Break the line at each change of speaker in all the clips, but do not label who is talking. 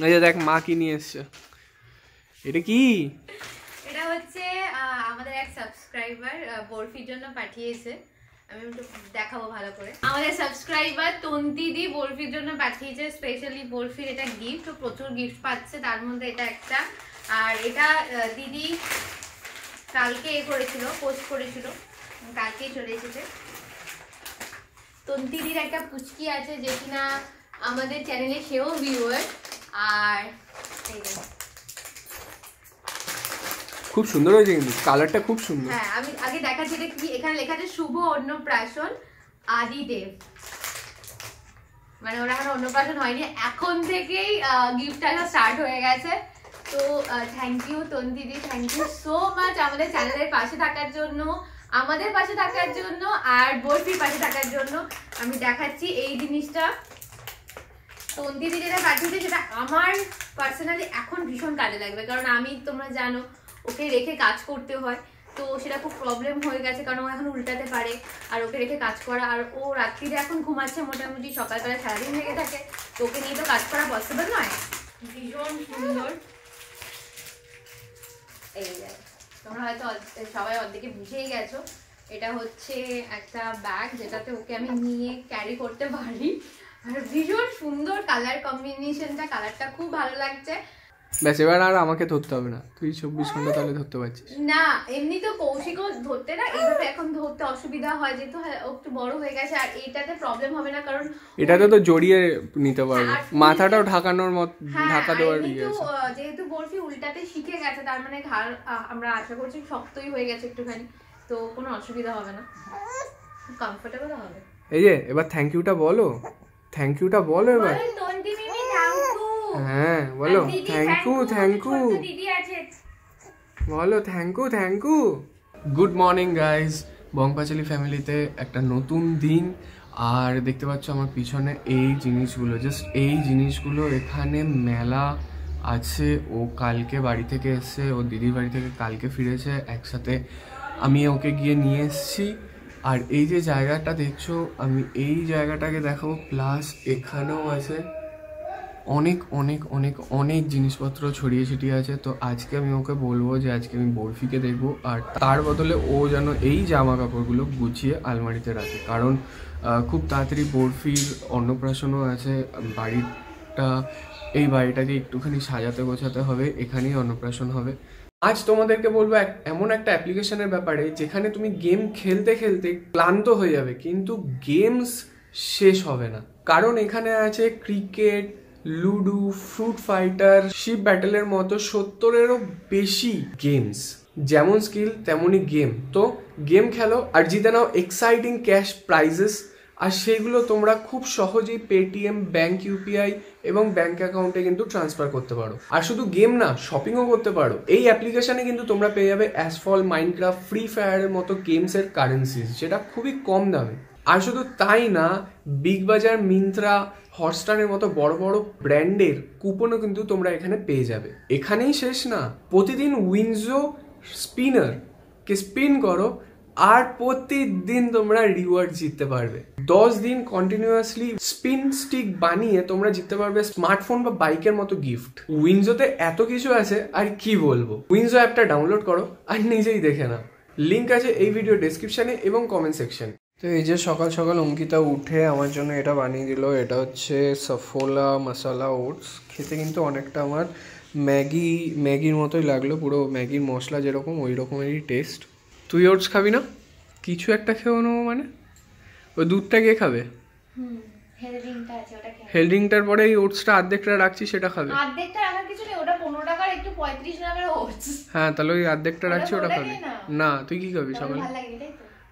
এই যে দেখ মা কি নিয়ে এসছে। এটা কি?
এটা হচ্ছে আমাদের এক সাবস্ক্রাইবার বরফির জন্য পাঠিয়েছে। আমি একটু দেখাবো ভালো করে। আমাদের সাবস্ক্রাইবার তন্তিদি বরফির জন্য পাঠিয়েছে, স্পেশালি বরফির এটা গিফট। ও প্রচুর গিফট পাচ্ছে, তার মধ্যে এটা একটা। আর এটা দিদি কালকে করেছিল, পোস্ট করেছিল, কালকেই চলে এসেছে। তন্তিদির একটা পুচকি আছে যে কিনা আমাদের চ্যানেলে সেও ভিউয়ার। আর এই
খুব সুন্দর হয়েছে, কিন্তু কালারটা খুব সুন্দর।
হ্যাঁ, আমি আগে দেখাচ্ছি এটা কি। এখানে লেখা আছে শুভ অন্নপ্রাশন আদিদেব, মানে ওরা এখন অন্নপ্রাশন হয়নি, এখন থেকেই গিফট আসা স্টার্ট হয়ে গেছে। তো থ্যাংক ইউ তন্তিদি, থ্যাংক ইউ সো মাচ আমাদের চ্যানেলের পাশে থাকার জন্য, আমাদের পাশে থাকার জন্য, আর বরফির পাশে থাকার জন্য। আমি দেখাচ্ছি এই জিনিসটা তন্তিদি যেটা পাঠিয়েছে, সেটা আমার পার্সোনালি এখন ভীষণ কাজে লাগবে, কারণ আমি, তোমরা জানো, ওকে রেখে কাজ করতে হয়। তো সেটা খুব প্রবলেম হয়ে গেছে, কারণ ও এখন উল্টাতে পারে, আর ওকে রেখে কাজ করা, আর ও রাত্রিরে এখন ঘুমাচ্ছে, মোটামুটি সকালবেলা সারাদিন লেগে থাকে, তো ওকে নিয়ে তো কাজ করা পসিবল নয়। ভীষণ সুন্দর। এই তোমরা হয়তো সবাই অর্ধেকে বুঝেই গেছো, এটা হচ্ছে একটা ব্যাগ যেটাতে ওকে আমি নিয়ে ক্যারি করতে পারি। আর ভীষণ সুন্দর কালার কম্বিনেশনটা, কালারটা খুব ভালো লাগছে।
ব্যাস, এবার আর আমাকে ধরতে হবে না, তুই 24 ঘন্টা তাহলে ধরতে পারছিস।
না, এমনি তো কৌশিকও ধরতে না, এইভাবে এখন ধরতে অসুবিধা হয়, যেহেতু একটু বড় হয়ে গেছে। আর এইটাতে প্রবলেম হবে না, কারণ
এটাতে তো জড়িয়ে নিতে পারবো, মাথাটাও ঢাকানোর মত ঢাকা দেওয়ার ইয়ে আছে।
যেহেতু বরফি উল্টাতে শিখে গেছে, তার মানে ঘাড় আমরা আশা করছি শক্তই হয়ে গেছে একটুখানি, তো কোনো অসুবিধা হবে না, খুব কমফোর্টেবল হবে।
এই যে এবার থ্যাংক ইউটা বলো, থ্যাংক ইউটা বলো এবার। হ্যাঁ বলো, থ্যাংক ইউ, থ্যাংক ইউ বলো, thank you, thank you. Good morning guys, Bong Panchali ফ্যামিলিতে একটা নতুন দিন। আর দেখতে পাচ্ছ আমার পিছনে এই জিনিসগুলো, জাস্ট এই জিনিসগুলো, এখানে মেলা আছে। ও কালকে বাড়ি থেকে এসছে, ও দিদির বাড়ি থেকে কালকে ফিরেছে, একসাথে আমি ওকে গিয়ে নিয়ে এসছি। আর এই যে জায়গাটা দেখছো, আমি এই জায়গাটাকে দেখাবো, প্লাস এখানেও আছে অনেক অনেক অনেক অনেক জিনিসপত্র ছড়িয়ে ছিটিয়ে আছে। তো আজকে আমি ওকে বলবো যে আজকে আমি বরফিকে দেখবো, আর তার বদলে ও যেন এই জামা কাপড়গুলো গুছিয়ে আলমারিতে রাখে, কারণ খুব তাড়াতাড়ি বরফির অন্নপ্রাশনও আছে। এই বাড়িটাকে একটুখানি সাজাতে গোছাতে হবে, এখানেই অন্নপ্রাশন হবে। আজ তোমাদেরকে বলবো এমন একটা অ্যাপ্লিকেশনের ব্যাপারে, যেখানে তুমি গেম খেলতে খেলতে ক্লান্ত হয়ে যাবে, কিন্তু গেমস শেষ হবে না, কারণ এখানে আছে cricket, ludo, fruit fighter, ship ব্যাটেলের মতো 70-এরও বেশি গেমস। যেমন স্কিল তেমনই গেম। তো গেম খেলো আর জিতে নাও এক্সাইটিং ক্যাশ প্রাইজেস, আর সেগুলো তোমরা খুব সহজেই পেটিএম, ব্যাংক ইউপিআই এবং ব্যাংক অ্যাকাউন্টে কিন্তু ট্রান্সফার করতে পারো। আর শুধু গেম না, শপিংও করতে পারো। এই অ্যাপ্লিকেশনে কিন্তু তোমরা পেয়ে যাবে অ্যাসফল, মাইনক্রাফট, ফ্রি ফায়ারের মতো গেমসের কারেন্সিজ, যেটা খুবই কম দামে। আর শুধু তাই না, বিগ বাজার, মিন্ত্রা, হটস্টারের মতো বড় বড় ব্র্যান্ডের কুপনও কিন্তু তোমরা এখানে পেয়ে যাবে। এখানেই শেষ না, প্রতিদিন উইনজো স্পিনারকে স্পিন করো আর প্রতিদিন তোমরা রিওয়ার্ড জিততে পারবে। 10 দিন কন্টিনিউয়াসলি স্পিন স্টিক বানিয়ে তোমরা জিততে পারবে স্মার্টফোন বা বাইকের মতো গিফট। উইনজোতে এত কিছু আছে, আর কি বলবো। উইনজো অ্যাপটা ডাউনলোড করো আর নিজেই দেখে নাও, লিঙ্ক আছে এই ভিডিও ডেসক্রিপশনে এবং কমেন্ট সেকশন। তো এই যে সকাল সকাল অঙ্কিতা উঠে আমার জন্য এটা বানিয়ে দিল। এটা হচ্ছে সফোলা মশলা ওটস। খেতে কিন্তু অনেকটা আমার ম্যাগির মতোই লাগলো, পুরো ম্যাগির মশলা যেরকম ওই রকমেরই টেস্ট। তুই ওটস খাবি না? কিছু একটা খেয়েও নেবো, মানে ওই দুধটা কে খাবে? হেলথ ড্রিঙ্কটার পরে এই ওটসটা অর্ধেকটা রাখছি, সেটা খাবে।
অর্ধেকটা রাখার কিছু নেই, ওটা 15 টাকার একটু 35 টাকার ওটস।
হ্যাঁ, তাহলে ওই অর্ধেকটা রাখছি, ওটা খাবি না? তুই কি খাবি সকালে?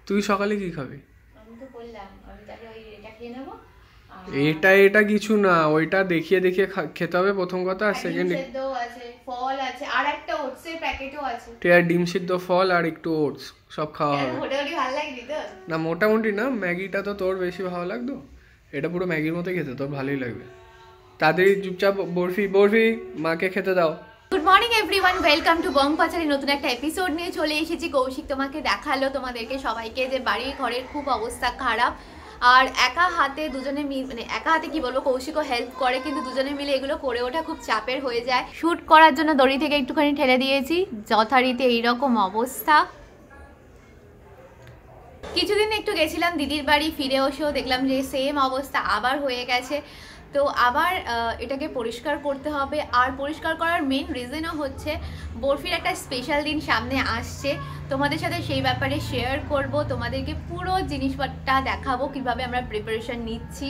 তুই সকালে কি খাবি? এটা কিছু না, ওইটা দেখিয়ে খেতে হবে প্রথম কথা। আর সেকেন্ড,
ফল আছে আর একটা ওটসের প্যাকেটও আছে।
ডিম সিদ্ধ, ফল আর একটু ওটস, সব খাওয়া হবে।
মোটামুটি ভালো লাগবে তো? না
মোটামুটি না, ম্যাগিটা তো তোর বেশি ভালো লাগতো, এটা পুরো ম্যাগির মতো খেতে, তোর ভালোই লাগবে। তাড়াতাড়ি চুপচাপ বরফি মাকে খেতে দাও।
Good morning everyone, welcome to Bong Panchali. নতুন একটা এপিসোড নিয়ে চলে এসেছি। কৌশিক তোমাকে দেখালো, তোমাদেরকে সবাইকে, যে বাড়ির ঘরের খুব অবস্থা খারাপ। আর একা হাতে দুজনে মিলে, মানে একা হাতে কি বলবো, কৌশিকও হেল্প করে, কিন্তু দুজনে মিলে এগুলো করে ওঠা খুব চাপের হয়ে যায়। শুট করার জন্য দড়ি থেকে একটুখানি ঠেলে দিয়েছি, যথারীতি এইরকম অবস্থা। কিছুদিন একটু গেছিলাম দিদির বাড়ি, ফিরে এসেও দেখলাম যে সেম অবস্থা আবার হয়ে গেছে। তো আবার এটাকে পরিষ্কার করতে হবে। আর পরিষ্কার করার মেন রিজনও হচ্ছে বরফির একটা স্পেশাল দিন সামনে আসছে, তোমাদের সাথে সেই ব্যাপারে শেয়ার করব, তোমাদেরকে পুরো জিনিসপত্রটা দেখাবো কিভাবে আমরা প্রিপারেশন নিচ্ছি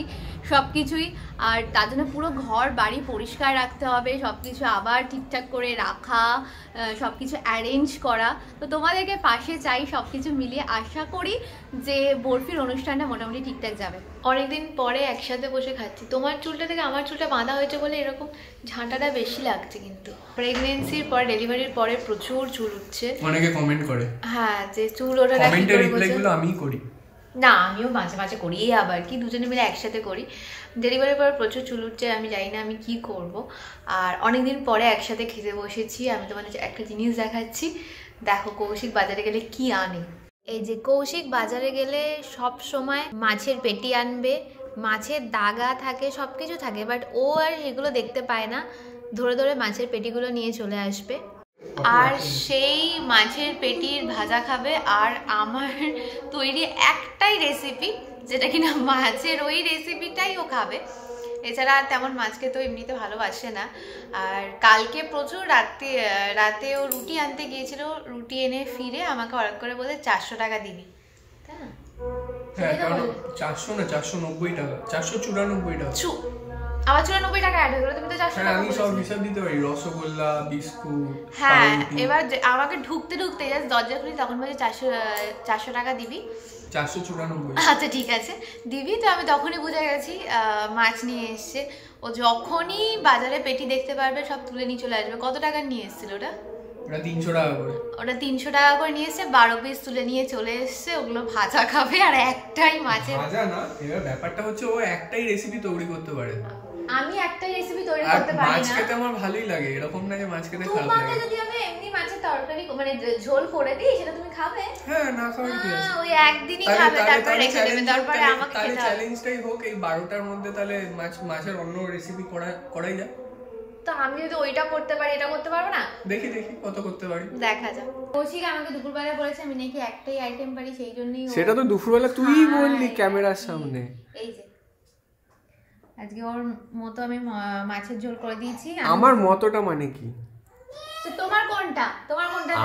সব কিছুই। আর তার জন্য পুরো ঘর বাড়ি পরিষ্কার রাখতে হবে, সব কিছু আবার ঠিকঠাক করে রাখা, সব কিছু অ্যারেঞ্জ করা। তো তোমাদেরকে পাশে চাই, সব কিছু মিলিয়ে আশা করি যে বরফির অনুষ্ঠানটা মোটামুটি ঠিকঠাক যাবে। অনেকদিন পরে একসাথে বসে খাচ্ছি। তোমার চুলটা থেকে আমার চুলটা বাঁধা হয়েছে বলে এরকম ঝাঁটাটা বেশি লাগছে, কিন্তু প্রেগনেন্সির পর ডেলিভারির পরে প্রচুর চুল উঠছে।
অনেকে কমেন্ট করে,
হ্যাঁ, যে চুল ওটা
কমেন্টের রিপ্লাইগুলো আমিই করি।
না, আমিও মাঝে মাঝে করি, আবার কি দুজনে মিলে একসাথে করি। ডেলিভারির পর প্রচুর চুল উঠছে, আমি জানি না আমি কি করব। আর অনেকদিন পরে একসাথে খেতে বসেছি। আমি তোমাদের একটা জিনিস দেখাচ্ছি, দেখো কৌশিক বাজারে গেলে কি আনে। এই যে কৌশিক বাজারে গেলে সব সময় মাছের পেটি আনবে, মাছের দাগা থাকে, সব কিছু থাকে, বাট ও আর এগুলো দেখতে পায় না, ধরে ধরে মাছের পেটিগুলো নিয়ে চলে আসবে আর সেই মাছের পেটির ভাজা খাবে। আর আমার তৈরি একটাই রেসিপি, যেটা কিনা মাছের ওই রেসিপিটাই ও খাবে, এছাড়া আর তেমন মাছকে তো এমনিতে ভালোবাসে না। আর কালকে প্রচুর রাতে ও রুটি আনতে গিয়েছিল, রুটি এনে ফিরে আমাকে অর্ডার করে বলে 400 টাকা দিবি, তাই না?
হ্যাঁ, কারণ 400 না 490 টাকা, 494 টাকা।
আবার 94 টাকা অ্যাড হয়ে গেল, তুমি তো 400 টাকা।
আমি সব হিসাব দিতে পারি, রসগোল্লা, বিস্কুট।
হ্যাঁ, এবার আমাকে ঢুকতে জাস্ট দরজা খুলি, তখন বলে 400 টাকা দিবি।
494।
আচ্ছা ঠিক আছে, দিবি। তো আমি তখনই বুঝে গেছি মাছ নিয়ে এসছে। ও যখনই বাজারে পেটি দেখতে পারবে সব তুলে নিয়ে চলে আসবে। কত টাকা নিয়ে এসেছিল ওটা?
ওটা 300 টাকা করে।
ওটা 300 টাকা করে নিয়ে এসছে, 12 পিস তুলে নিয়ে চলে এসছে। ওগুলো ভাজা খাবে, আর একটাই মাছের
ভাজা না। এবার ব্যাপারটা হচ্ছে ও একটাই রেসিপি তৈরি করতে পারে,
আমি একটাই রেসিপি তৈরি করতে পারি না।
মাছ খেতে আমার ভালোই লাগে, এরকম না যে মাছ খেতে খারাপ লাগে।
তোমাকে যদি আমি এমনি মাছের তরকারি মানে ঝোল করে দিই, সেটা তুমি খাবে?
হ্যাঁ, না খাওয়ার কি আছে,
ওই একদিনই খাবে, তারপর রেখে দেবে, তারপরে আমাকে খেতে হবে।
চ্যালেঞ্জটাই হোক এই 12টার মধ্যে, তাহলে মাছের অন্য রেসিপি করাই যায়।
তো আমি যদি ওইটা করতে পারি, এটা করতে পারবো না?
দেখি কত করতে পারি, দেখা
যাক। কৌশিক আমাকে দুপুরবেলা বলেছে আমি নাকি একটাই আইটেম পারি, সেই জন্যই।
সেটা তো দুপুরবেলা তুই বললি ক্যামেরার সামনে।
এই যে আজকে ওর মতো আমি মাছের ঝোল করে দিয়েছি।
আমার মতটা মানে কি?
তো তোমার কোনটা?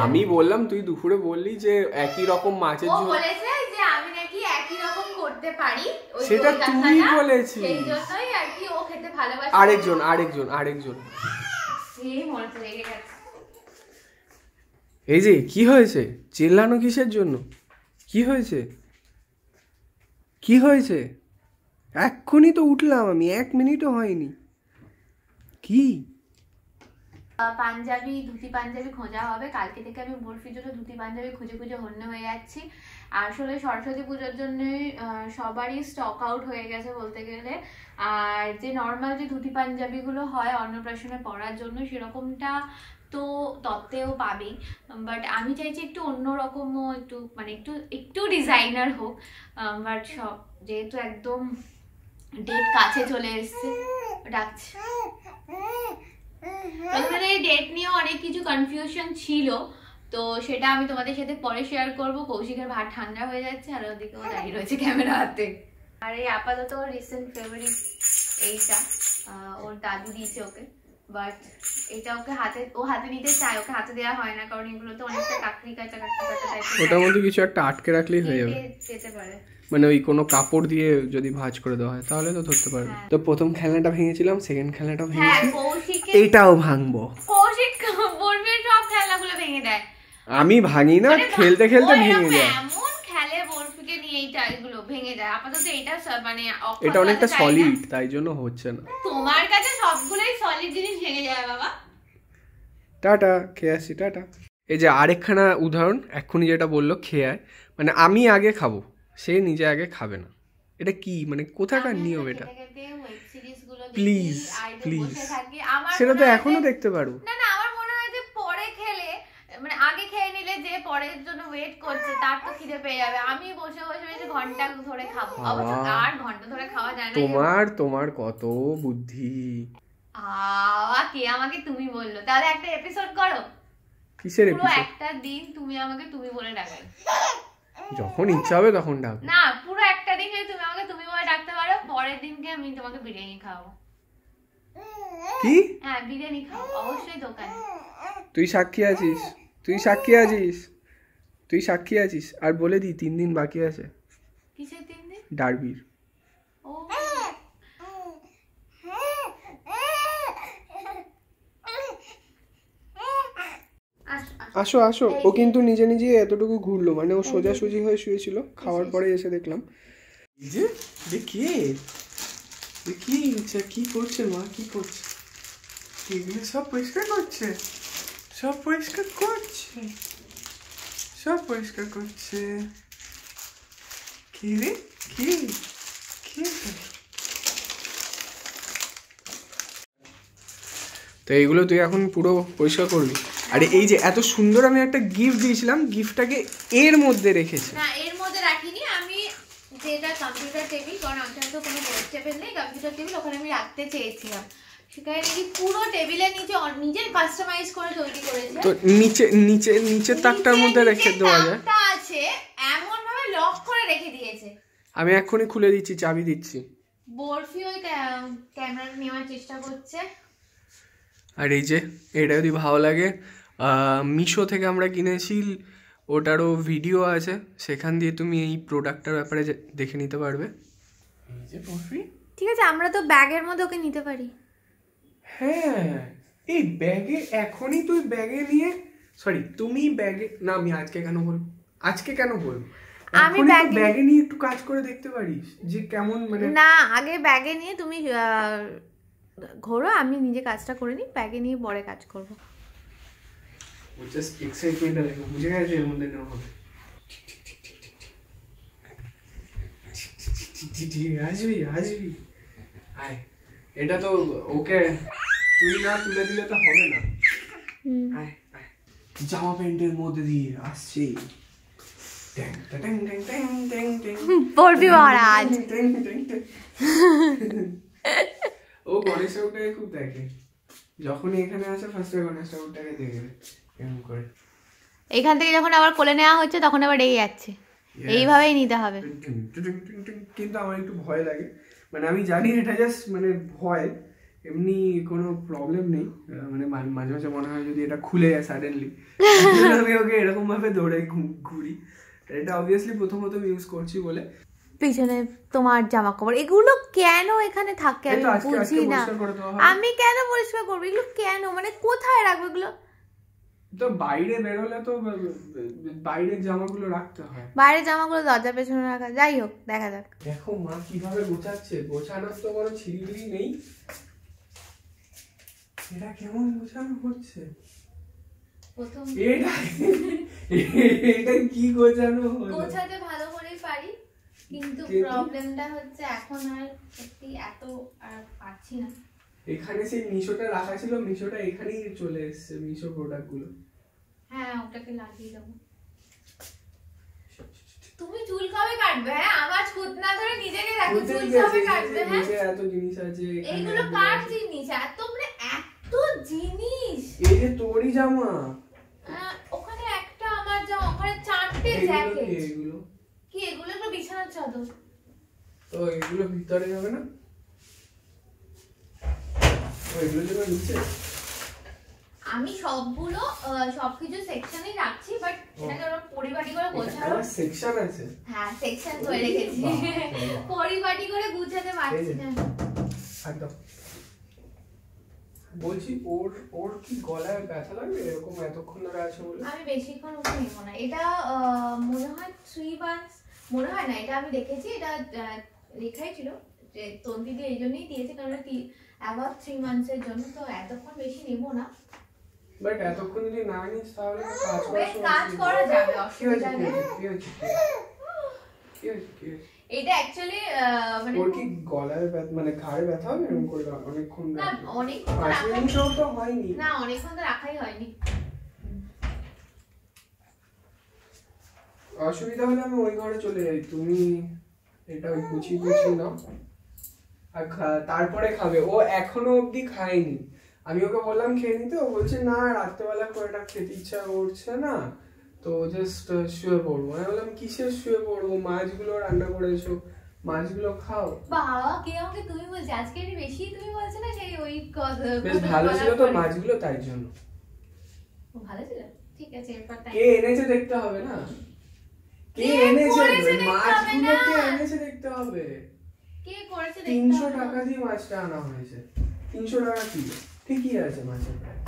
আমি বললাম, তুই দুপুরে বললি যে একই রকম মাছের ঝোল।
ও বলেছে যে আমি নাকি একই রকম করতে পারি,
সেটা তুই বলেছিস।
সেই জন্যই আর কি ও খেতে ভালোবাসে।
আরেকজন
সেই মনে তো লেগে গেছে।
এই যে কি হয়েছে, চিল্লানো কিসের জন্য? কি হয়েছে? এক্ষুনি তো উঠলাম আমি, 1 মিনিটও হয়নি। কি
ধুতি পাঞ্জাবি খোঁজা হবে। কালকে থেকে আমি বরফির জন্য ধুতি পাঞ্জাবি খুঁজে হন্য হয়ে যাচ্ছি। আসলে সরস্বতী পুজোর জন্য সবারই স্টক আউট হয়ে গেছে বলতে গেলে। আর যে নর্মাল যে ধুতি পাঞ্জাবিগুলো হয় অন্নপ্রাশনে পরার জন্য, সেরকমটা তো তত্ত্বেও পাবেই, বাট আমি চাইছি একটু অন্যরকমও, একটু ডিজাইনার হোক। বাট সব যেহেতু একদম ডেট কাছে চলে এসছে, ডাকছে। এই ডেট নিয়ে অনেক কিছু কনফিউশন ছিল, তো সেটা আমি তোমাদের সাথে পরে শেয়ার করব। কৌশিকের ভাত ঠান্ডা হয়ে যাচ্ছে, আর ওদিকে ও দাঁড়িয়ে রয়েছে ক্যামেরা হাতে। আর এই আপাতত রিসেন্ট ফেভারিট এইটা, ওর দাদু দিয়েছে ওকে, বাট এটা ও হাতে নিতে চায়, ওকে হাতে দেওয়া হয় না, কারণ এগুলো তো অনেকটা কাকড়ি কাটা টাইপের।
ওটার মধ্যে কিছু একটা আটকে রাখলেই হয়ে যাবে,
যেতে পারে।
মানে ওই কোনো কাপড় দিয়ে যদি ভাঁজ করে দেওয়া হয় তাহলে তো ধরতে পারবে। তো প্রথম খেলনাটা ভেঙেছিলাম, সেকেন্ড খেলনাটাও ভেঙেছি, এইটাও ভাঙবো।
কৌশিক বলবেন সব খেলনাগুলো ভেঙে দেয়।
আমি ভাঙি না, খেলতে ভেঙে যায়।
এমন খেলে বরফিকে নিয়ে এইটা এগুলো ভেঙে যায়। আপাতত এটা মানে
এটা অনেকটা সলিড, তাই জন্য হচ্ছে না।
তোমার কাছে সবগুলোই সলিড জিনিস ভেঙে যায় বাবা।
টাটা, খেয়ে আসি, টাটা। এই যে আরেকখানা উদাহরণ, এক্ষুনি যেটা বললো খেয়ে আয়, মানে আমি আগে খাবো, সে নিজে আগে খাবে না। এটা কি মানে কোথাকার নিয়ম এটা? প্লিজ সেটা তো এখনো দেখতে পারো।
না, আমার মনে হয় যে পরে খেলে, মানে আগে খেয়ে নিলে যে পরের জন্য ওয়েট করছে, তার তো খিদে পেয়ে যাবে। আমি বসে বসে ঘন্টা ধরে খাবো। অবশ্য আর ঘন্টা ধরে খাওয়া যায় না।
তোমার কত বুদ্ধি।
কে আমাকে তুমি বললো? তাহলে একটা এপিসোড করো।
কিসের এপিসোড?
পুরো একটা দিন তুমি আমাকে তুমি বলে ডাকবে।
যখন ইচ্ছা হবে তখন ডাক।
না, পুরো একটা দিন যদি তুমি আমাকে তুমি বলে ডাকতে পারো, পরের দিনকে আমি তোমাকে বিরিয়ানি খাওয়াবো।
কি?
হ্যাঁ, বিরিয়ানি খাও অবশ্যই দোকানে।
তুই সাক্ষী আছিস। আর বলে দি 3 দিন বাকি আছে।
কিসের 3 দিন?
ডার্বির।
ও
আসো। ও কিন্তু নিজে নিজে এতটুকু ঘুরলো, মানে ও সোজাসুজি হয়ে শুয়েছিল, খাওয়ার পরে এসে দেখলাম যে কি করছে মা, কি করছে? এগুলো সব পরিষ্কার করছে। কি রে, কি তো এইগুলো তুই এখন পুরো পরিষ্কার করবি। আরে এই যে এত সুন্দর আমি একটা গিফট দিয়েছিলাম, গিফটটাকে এর মধ্যে রেখেছি।
না, এর মধ্যে রাখিনি আমি। যেটা কম্পিউটার টেবিল, কারণ আমার তো কোনো বোর্ড টেবিল নেই, কম্পিউটার টেবিল ওখানে আমি রাখতে চেয়েছিলাম। সেখানে নাকি পুরো টেবিলের নিচে নিজের কাস্টমাইজ করে তৈরি করেছে।
তো নিচের তাকটার মধ্যে রেখে দেওয়া যায়।
তাকটা আছে, এমন ভাবে লক করে রেখে দিয়েছে।
আমি এক্ষুনি খুলে দিচ্ছি, চাবি দিচ্ছি।
বরফি ওই ক্যামেরা নেওয়ার চেষ্টা করছে।
আর এই যে এটা যদি ভালো লাগে, মিশো থেকে আমরা কিনেছি, ওটারও ভিডিও আছে, সেখান দিয়ে তুমি এই প্রোডাক্টটার ব্যাপারে দেখে নিতে পারবে। এই যে বরফি।
ঠিক আছে, আমরা তো ব্যাগের মধ্যে ওকে নিতে পারি।
হ্যাঁ, এই ব্যাগে এখনই তুই ব্যাগে নিয়ে, সরি তুমি ব্যাগে না, আমি আজকে কেন বলবো আমি ব্যাগে নিয়ে একটু কাজ করে দেখতে পারিস যে কেমন, মানে
না, আগে ব্যাগে নিয়ে তুমি ঘোরো, আমি নিজে কাজটা করে নিই, ব্যাগে নিয়ে পরে কাজ করবো।
জাস্ট এক্সাইটমেন্টটা দেখো, বুঝে গেছে এর মধ্যে নেওয়া হবে। আসবি আয়, এটা তো ওকে তুই না তুলে দিলে তো হবে না। আয় জামা প্যান্টের মধ্যে দিয়ে আসছে
বলবি মহারাজ।
ও গণেশ ঠাকুরটাকে খুব দেখে, যখনই এখানে আসে ফার্স্টে গণেশ ঠাকুরটাকে দেখে এরকম করে।
এখান থেকে যখন আবার কোলে নেওয়া হচ্ছে তখন আবার রেগে যাচ্ছে। এইভাবেই নিতে হবে।
কিন্তু আমার একটু ভয় লাগে, মানে আমি জানি এটা জাস্ট মানে ভয়, এমনি কোনো প্রবলেম নেই। মানে মাঝে মাঝে মনে হয় যদি এটা খুলে যায় সাডেনলি, আমি ওকে এরকম ভাবে দৌড়ে ঘুরি। এটা অবভিয়াসলি প্রথমত ইউজ করছি বলে।
পিছনে তোমার জামা কাপড় এগুলো কেন এখানে থাকে আমি বুঝি না। আমি কেন পরিষ্কার করবো এগুলো? কেন, মানে কোথায় রাখবো এগুলো?
তো বাইরে বেরোলে তো বাইরের জামাগুলো রাখতে হয়।
বাইরের জামাগুলো দরজার পেছনে রাখা। যাই হোক, দেখা যাক।
দেখো মা কিভাবে গোছাচ্ছে, গোছানোর তো কোনো ছিঁড়ি নেই। এটা কেমন গোছানো হচ্ছে? এটা কি গোছানো হলো?
গোছাতে ভালো করেই পারি, কিন্তু প্রবলেমটা হচ্ছে এখন আর সত্যি এত আর পাচ্ছি না।
এখানে সেই মিশোটা রাখা ছিল, মিশোটা এখানেই চলে এসেছে, মিশো প্রোডাক্ট গুলো।
হ্যাঁ, ওটাকে লাগিয়ে দেবো। তুমি চুল কবে কাটবে? হ্যাঁ, আমার ছুট না ধরে নিজেকে রাখো। চুল কবে কাটবে? হ্যাঁ,
এত জিনিস আছে এখানে।
এইগুলো কার জিনিস? এত মানে এত জিনিস।
এই যে তোরই জামা।
ওখানে একটা আমার জামা, ওখানে 4টে জ্যাকেট।
এগুলো
কি? এগুলো তো বিছানার চাদর।
তো এগুলো ভিতরে যাবে না? এগুলো যাবে নিচে? আমি
সবগুলো সবকিছু সেকশনে রাখছি, বাট এটাকে ওরা পরিপাটি করে গোছানো
সেকশন আছে।
হ্যাঁ, সেকশন করে রেখেছি, পরিপাটি করে গুছাতে পারছি না।
একদম বলছি, ওর কি গলায় ব্যথা লাগবে এরকম এতক্ষণ ধরে আছে বলে?
আমি বেশিক্ষণ ওকে নেব না। এটা মনে হয় 3 months, মনে হয় না, এটা আমি দেখেছি, এটা লেখাই ছিল যে তন্দিদি এই জন্যই দিয়েছে, কারণ অ্যাবাউট 3 months এর জন্য। তো এতক্ষণ বেশি নেব না,
বাট এতক্ষণ যদি না নিস তাহলে
কাজ করা যাবে, অসুবিধা নেই। এটা অ্যাকচুয়ালি মানে
ওর কি গলায় মানে ঘাড়ে ব্যথা হবে এরকম করে অনেকক্ষণ?
না, অনেকক্ষণ
তো হয়নি।
না, অনেকক্ষণ তো রাখাই হয়নি।
অসুবিধা হলে আমি ওই ঘরে চলে যাই, তুমি এটা ওই গুছিয়ে নাও আর তারপরে খাবে। ও এখনো অবধি খায়নি, আমি ওকে বললাম খেয়ে নিতে, ও বলছে না রাত্রেবেলা খুব একটা খেতে ইচ্ছা করছে না, তো জাস্ট শুয়ে পড়বো। আমি বললাম কিসের শুয়ে পড়বো, মাছগুলো রান্না করেছো, মাছগুলো খাও।
বাবা কে আমাকে তুমি বলছো, আজকে একটু বেশি তুমি বলছো না সেই ওই
বেশ ভালো ছিল তো মাছগুলো, তাই জন্য।
ভালো ছিল, ঠিক আছে। এরপর
কে এনেছে দেখতে হবে না, কে এনেছে মাছগুলো, কে এনেছে দেখতে হবে।
কে করেছে
300 টাকা দিয়ে মাছটা আনা হয়েছে, 300 টাকা কিলো, ঠিকই আছে মাছের প্রায়।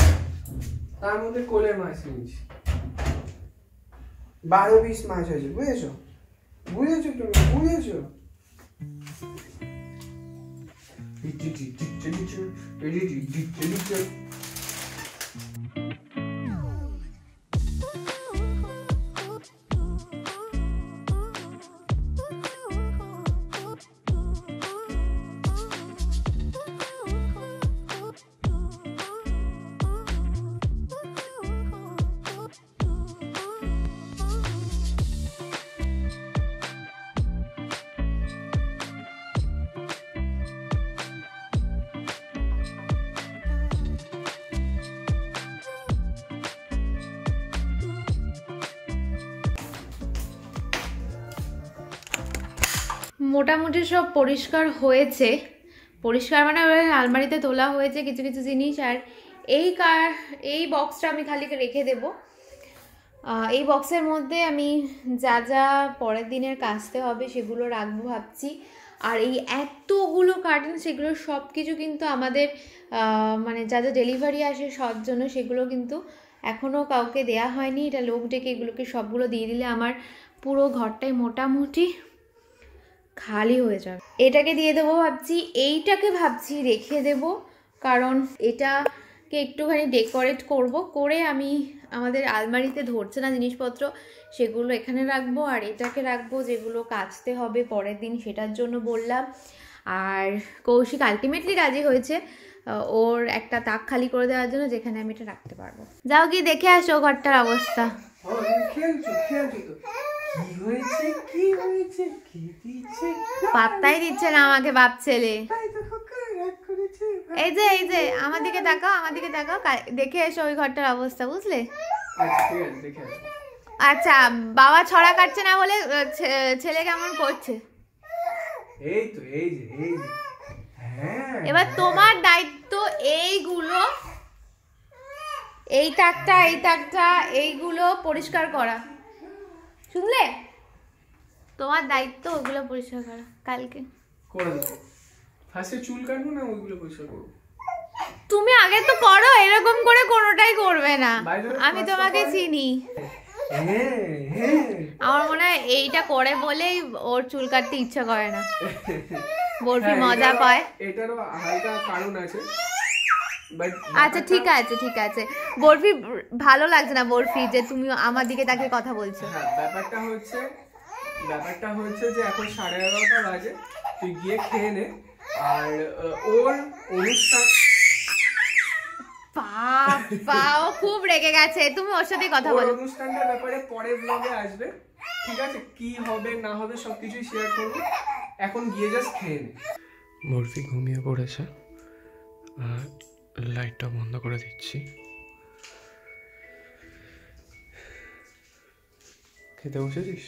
তার মধ্যে কোলের মাছ নিয়েছি, 12 পিস মাছ হয়েছে, বুঝেছো? বুঝেছো তুমি, বুঝেছো?
মোটামুটি সব পরিষ্কার হয়েছে, পরিষ্কার মানে আলমারিতে তোলা হয়েছে কিছু কিছু জিনিস। আর এই বক্সটা আমি খালি রেখে দেব। এই বক্সের মধ্যে আমি যা যা পরের দিনের কাচতে হবে সেগুলো রাখবো ভাবছি। আর এই এতগুলো কার্টন, সেগুলো সব কিছু কিন্তু আমাদের মানে যা যা ডেলিভারি আসে সব জন্য, সেগুলো কিন্তু এখনও কাউকে দেয়া হয়নি। এটা লোক ডেকে এগুলোকে সবগুলো দিয়ে দিলে আমার পুরো ঘরটাই মোটামুটি খালি হয়ে যাবে। এটাকে দিয়ে দেবো ভাবছি, এইটাকে ভাবছি রেখে দেব, কারণ এটাকে একটুখানি ডেকোরেট করব, করে আমি আমাদের আলমারিতে ধরছে না জিনিসপত্র, সেগুলো এখানে রাখবো। আর এটাকে রাখবো যেগুলো কাচতে হবে পরের দিন, সেটার জন্য বললাম। আর কৌশিক আলটিমেটলি রাজি হয়েছে ওর একটা তাক খালি করে দেওয়ার জন্য, যেখানে আমি এটা রাখতে পারবো। যাও কি দেখে আসো ঘরটার অবস্থা। পাত্তাই দিচ্ছে না আমাকে বাপ ছেলে। এই যে আমার দিকে তাকাও, আমার দিকে তাকাও, দেখে এসো ওই ঘরটার অবস্থা, বুঝলে? আচ্ছা, বাবা ছড়া কাটছে না বলে ছেলে কেমন করছে।
এই তো এই যে
এবার তোমার দায়িত্ব এইগুলো, এই তাকটা এইগুলো পরিষ্কার করা, শুনলে? তোমার দায়িত্ব ওগুলো পরিষ্কার করা, কালকে
করে দেবো। ফার্স্টে চুল কাটবো না ওইগুলো পরিষ্কার করবো।
তুমি আগে তো করো, এরকম করে কোনোটাই করবে না, আমি তোমাকে চিনি। আমার মনে হয় এইটা করে বলেই ওর চুল কাটতে ইচ্ছা করে না, বরফি মজা পায়।
এটারও হালকা কারণ আছে।
আচ্ছা ঠিক আছে, বরফি ভালো লাগছে না বরফি যে তুমি আমার দিকে তাকে কথা বলছো।
ব্যাপারটা হচ্ছে যে এখন 11:30 বাজে, তুই গিয়ে খেয়ে নে। আর ওর অনুষ্ঠান,
বাবা খুব রেগে গেছে, তুমি ওর সাথে কথা বলো।
অনুষ্ঠানটার ব্যাপারে পরের ব্লগে আসবে, ঠিক আছে? কি হবে না হবে সবকিছুই শেয়ার করবো। এখন গিয়ে জাস্ট খেয়ে নে। বরফি ঘুমিয়ে পড়েছে, আর লাইটটা বন্ধ করে দিচ্ছি। খেতে বসেছিস?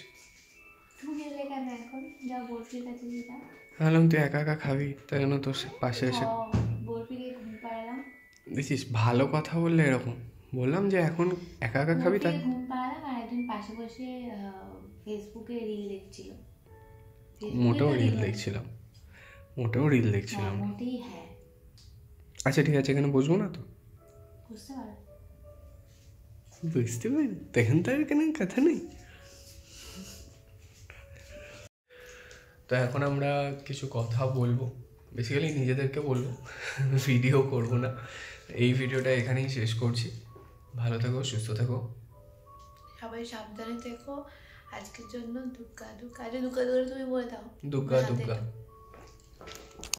ভাবলাম তুই একা একা খাবি, তাই জন্য তোর পাশে এসে দেখছিস। ভালো কথা বললে এরকম বললাম যে এখন একা একা খাবি, তাই
ঘুম পাড়ালাম। আর একজন পাশে বসে ফেসবুকে রিল দেখছিল।
মোটেও রিল দেখছিলাম।
হ্যাঁ
আচ্ছা ঠিক আছে, এখানে বসবো না তো?
বুঝতে পারো,
বুঝতে পারি, তখন তো এখানে কথা নেই। তো এখন আমরা কিছু কথা বলবো, বেসিক্যালি নিজেদেরকে বলবো, ভিডিও করবো না। এই ভিডিওটা এখানেই শেষ করছি। ভালো থেকো, সুস্থ থেকো,
সবাই সাবধানে থেকো। আজকের জন্য দুগ্গা দুগ্গা, তুমি বলে দাও।
দুগ্গা দুগ্গা।